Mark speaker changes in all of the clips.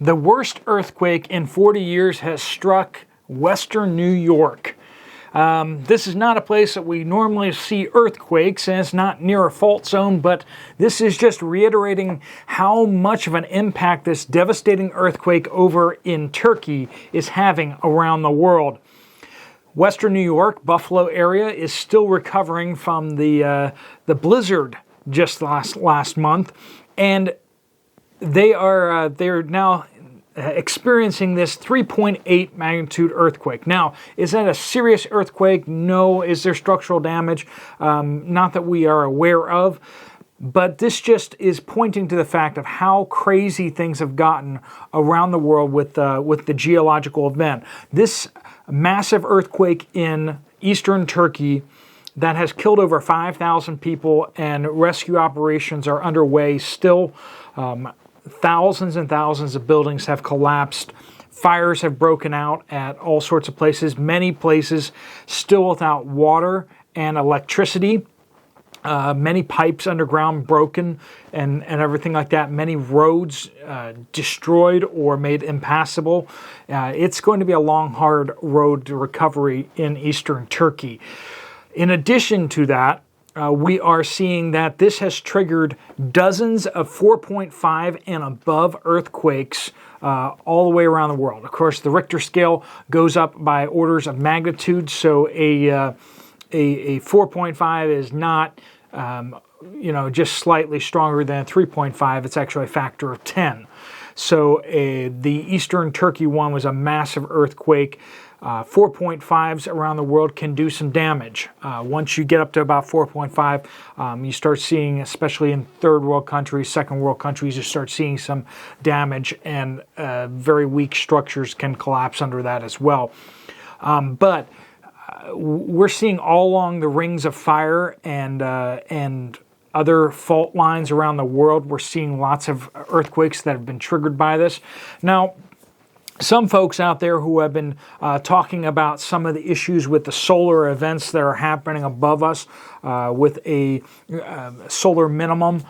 Speaker 1: The worst earthquake in 40 years has struck western New York. This is not a place that we normally see earthquakes, and it's not near a fault zone, but this is just reiterating how much of an impact this devastating earthquake over in Turkey is having around the world. Western New York, Buffalo area, is still recovering from the blizzard just last month, and they're now experiencing this 3.8 magnitude earthquake. Now, is that a serious earthquake? No. Is there structural damage? Not that we are aware of. But this just is pointing to the fact of how crazy things have gotten around the world with the geological event. This massive earthquake in eastern Turkey that has killed over 5,000 people, and rescue operations are underway still. Thousands and thousands of buildings have collapsed. Fires have broken out at all sorts of places. Many places still without water and electricity. Many pipes underground broken and everything like that. Many roads destroyed or made impassable. It's going to be a long, hard road to recovery in eastern Turkey. In addition to that, we are seeing that this has triggered dozens of 4.5 and above earthquakes all the way around the world. Of course, the Richter scale goes up by orders of magnitude, so a 4.5 is not just slightly stronger than a 3.5. It's actually a factor of 10. So the Eastern Turkey one was a massive earthquake. 4.5s around the world can do some damage. Once you get up to about 4.5, you start seeing, especially in third world countries, second world countries, you start seeing some damage, and very weak structures can collapse under that as well. But we're seeing all along the rings of fire and other fault lines around the world. We're seeing lots of earthquakes that have been triggered by this. Now, some folks out there who have been talking about some of the issues with the solar events that are happening above us with a solar minimum,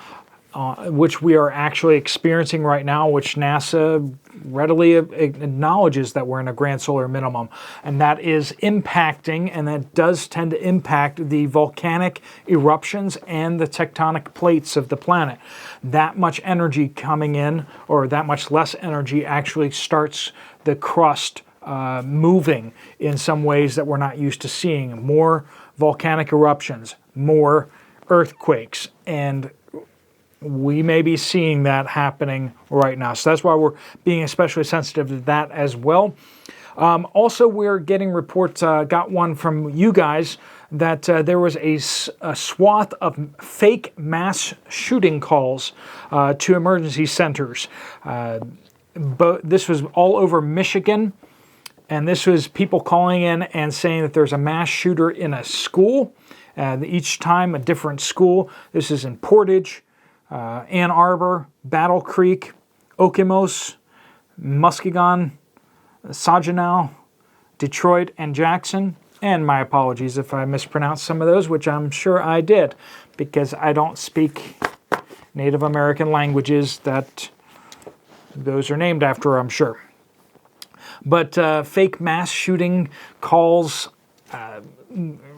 Speaker 1: which we are actually experiencing right now, which NASA readily acknowledges that we're in a grand solar minimum. And that is impacting, and that does tend to impact the volcanic eruptions and the tectonic plates of the planet. That much energy coming in, or that much less energy, actually starts the crust moving in some ways that we're not used to seeing. More volcanic eruptions, more earthquakes, and we may be seeing that happening right now. So that's why we're being especially sensitive to that as well. Also, we're getting reports, got one from you guys, that there was a swath of fake mass shooting calls to emergency centers. But this was all over Michigan, and this was people calling in and saying that there's a mass shooter in a school, each time a different school. This is in Portage, Ann Arbor, Battle Creek, Okemos, Muskegon, Saginaw, Detroit, and Jackson. And my apologies if I mispronounced some of those, which I'm sure I did, because I don't speak Native American languages that those are named after, I'm sure. But fake mass shooting calls,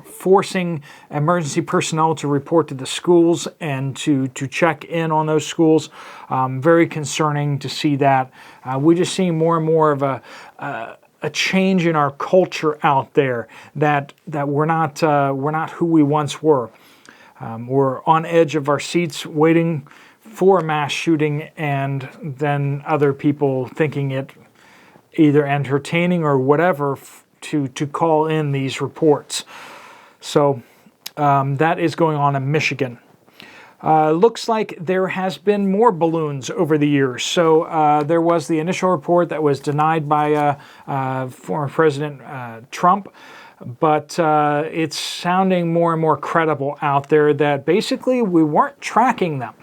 Speaker 1: forcing emergency personnel to report to the schools and to check in on those schools. Very concerning to see that. We're just seeing more and more of a change in our culture out there, that we're not who we once were. We're on edge of our seats waiting for a mass shooting, and then other people thinking it either entertaining or whatever to call in these reports. So that is going on in Michigan. Looks like there has been more balloons over the years. So there was the initial report that was denied by former President Trump, but it's sounding more and more credible out there that basically we weren't tracking them.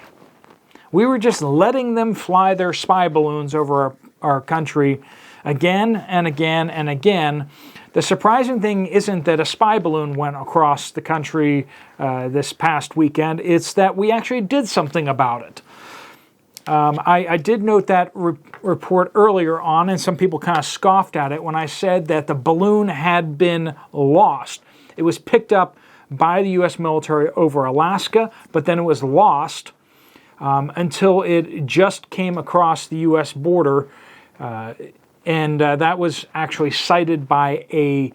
Speaker 1: We were just letting them fly their spy balloons over our country again and again and again. The surprising thing isn't that a spy balloon went across the country this past weekend. It's that we actually did something about it. I did note that report earlier on, and some people kind of scoffed at it when I said that the balloon had been lost. It was picked up by the U.S. military over Alaska, but then it was lost until it just came across the U.S. border, and that was actually sighted by a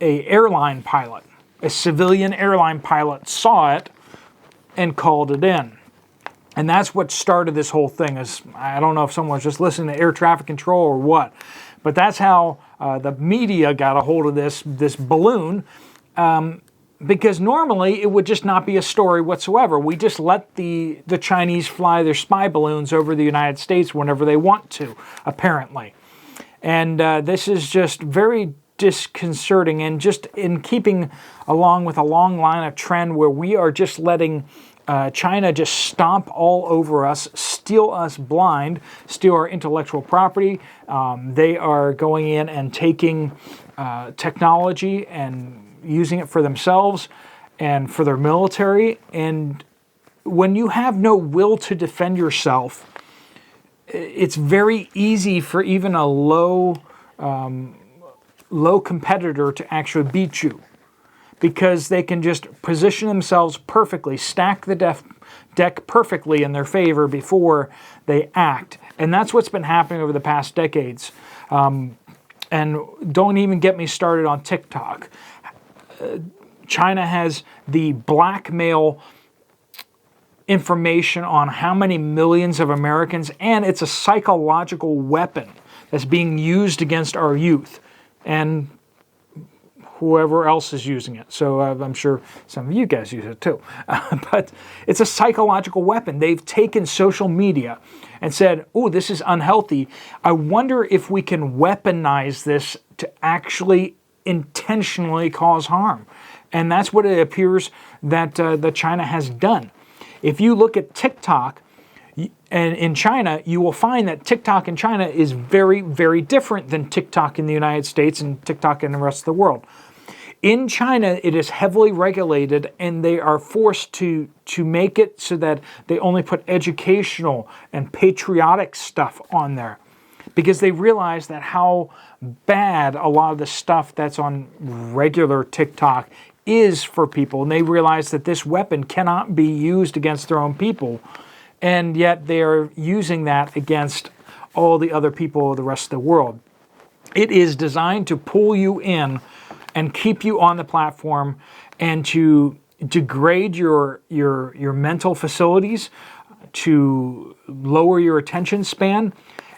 Speaker 1: airline pilot. A civilian airline pilot saw it and called it in. And that's what started this whole thing. I don't know if someone was just listening to air traffic control or what, but that's how the media got a hold of this balloon, because normally it would just not be a story whatsoever. We just let the Chinese fly their spy balloons over the United States whenever they want to, apparently. And this is just very disconcerting, and just in keeping along with a long line of trend where we are just letting China just stomp all over us, steal us blind, steal our intellectual property. They are going in and taking technology and using it for themselves and for their military. And when you have no will to defend yourself, it's very easy for even a low competitor to actually beat you, because they can just position themselves perfectly, stack the deck perfectly in their favor before they act. And that's what's been happening over the past decades. And don't even get me started on TikTok. China has the blackmail information on how many millions of Americans, and it's a psychological weapon that's being used against our youth and whoever else is using it. So I'm sure some of you guys use it too. But it's a psychological weapon. They've taken social media and said, oh, this is unhealthy. I wonder if we can weaponize this to actually intentionally cause harm. And that's what it appears that China has done. If you look at TikTok, and in China, you will find that TikTok in China is very, very different than TikTok in the United States and TikTok in the rest of the world. In China, it is heavily regulated, and they are forced to make it so that they only put educational and patriotic stuff on there, because they realize that how bad a lot of the stuff that's on regular TikTok is for people, and they realize that this weapon cannot be used against their own people, and yet they are using that against all the other people of the rest of the world. It is designed to pull you in and keep you on the platform, and to degrade your mental facilities, to lower your attention span,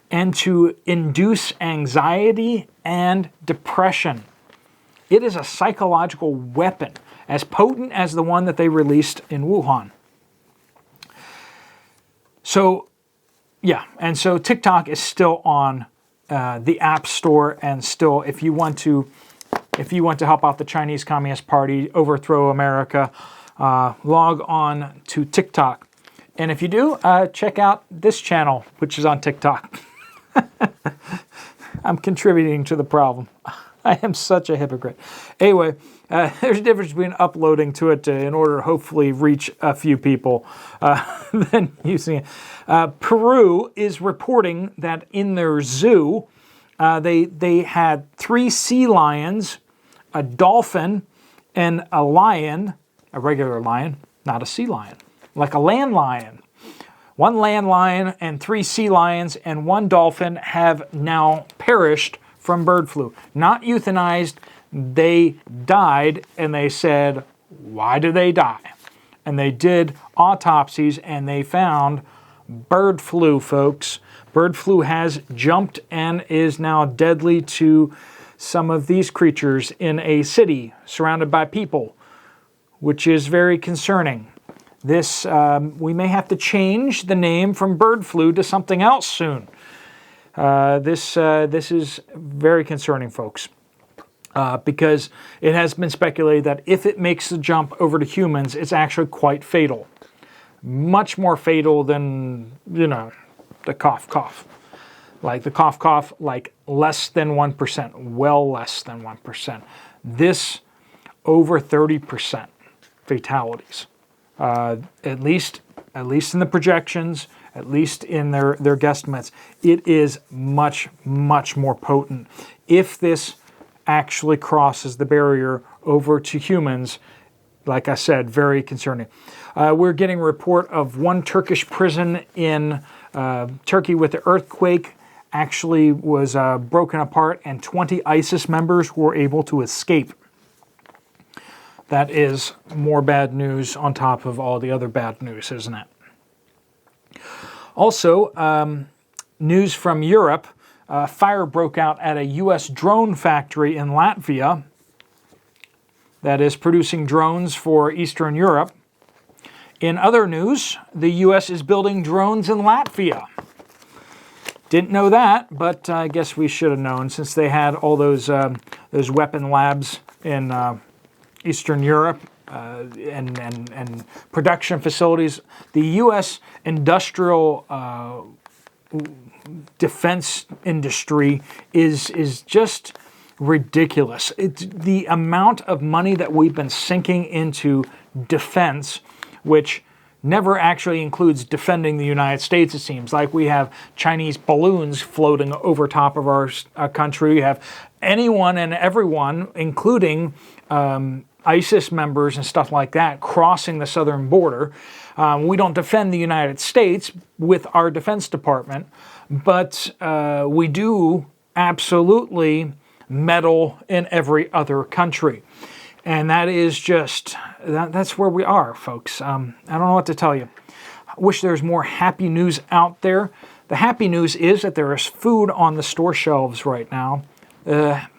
Speaker 1: and to induce anxiety and depression. It is a psychological weapon, as potent as the one that they released in Wuhan. So, yeah, and so TikTok is still on the App Store, and still, if you want to help out the Chinese Communist Party, overthrow America, log on to TikTok. And if you do, check out this channel, which is on TikTok. I'm contributing to the problem. I am such a hypocrite. Anyway, there's a difference between uploading to it in order to hopefully reach a few people than using it. Peru is reporting that in their zoo, they had 3 sea lions, a dolphin, and a lion, a regular lion, not a sea lion, like a land lion. 1 land lion and 3 sea lions and 1 dolphin have now perished from bird flu. Not euthanized, they died, and they said, why did they die? And they did autopsies, and they found bird flu, folks. Bird flu has jumped and is now deadly to some of these creatures in a city surrounded by people, which is very concerning. This, we may have to change the name from bird flu to something else soon. This is very concerning, folks, because it has been speculated that if it makes the jump over to humans, it's actually quite fatal. Much more fatal than, the cough. Like the cough, like less than 1%, well less than 1%. This, over 30% fatalities. At least in the projections, at least in their guesstimates. It is much, much more potent. If this actually crosses the barrier over to humans, like I said, very concerning. We're getting a report of one Turkish prison in Turkey with the earthquake actually was broken apart, and 20 ISIS members were able to escape. That is more bad news on top of all the other bad news, isn't it? Also, news from Europe. Fire broke out at a U.S. drone factory in Latvia that is producing drones for Eastern Europe. In other news, the U.S. is building drones in Latvia. Didn't know that, but I guess we should have known since they had all those weapon labs in Eastern Europe and production facilities. The U.S. industrial defense industry is just ridiculous. It's the amount of money that we've been sinking into defense, which never actually includes defending the United States, it seems. Like we have Chinese balloons floating over top of our country. We have anyone and everyone, including ISIS members and stuff like that, crossing the southern border. We don't defend the United States with our Defense Department, but we do absolutely meddle in every other country. And that is just, that's where we are, folks. I don't know what to tell you. I wish there was more happy news out there. The happy news is that there is food on the store shelves right now.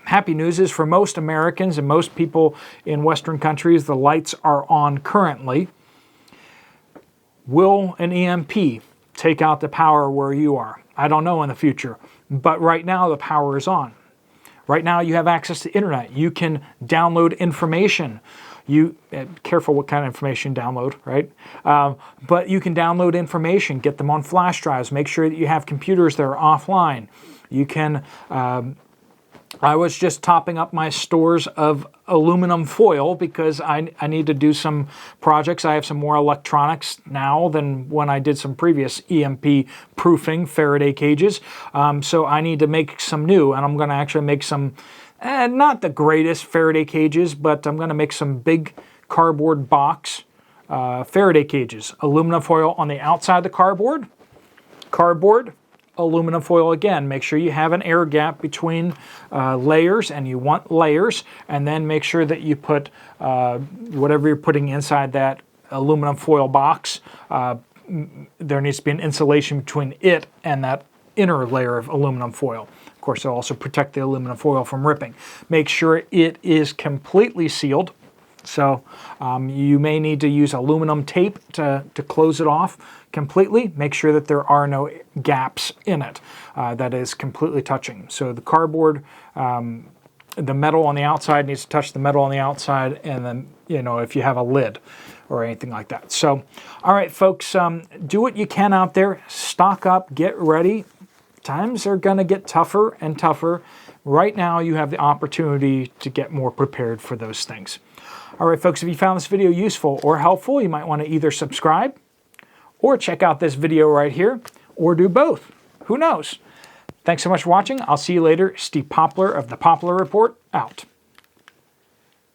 Speaker 1: Happy news is for most Americans and most people in Western countries, the lights are on currently. Will an EMP take out the power where you are? I don't know in the future, but right now the power is on. Right now you have access to internet. You can download information. Careful what kind of information you download, right? But you can download information, get them on flash drives, make sure that you have computers that are offline. You can, I was just topping up my stores of aluminum foil because I need to do some projects. I have some more electronics now than when I did some previous EMP proofing Faraday cages. So I need to make some new, and I'm going to actually make some, not the greatest Faraday cages, but I'm going to make some big cardboard box Faraday cages. Aluminum foil on the outside of the cardboard, aluminum foil again. Make sure you have an air gap between layers, and you want layers, and then make sure that you put whatever you're putting inside that aluminum foil box. There needs to be an insulation between it and that inner layer of aluminum foil. Of course, it'll also protect the aluminum foil from ripping. Make sure it is completely sealed. So you may need to use aluminum tape to close it off completely. Make sure that there are no gaps in it that is completely touching. So the cardboard, the metal on the outside needs to touch the metal on the outside, and then, if you have a lid or anything like that. So, all right, folks, do what you can out there. Stock up, get ready. Times are going to get tougher and tougher. Right now, you have the opportunity to get more prepared for those things. All right, folks, if you found this video useful or helpful, you might want to either subscribe or check out this video right here, or do both. Who knows? Thanks so much for watching. I'll see you later. Steve Poplar of the Poplar Report, out.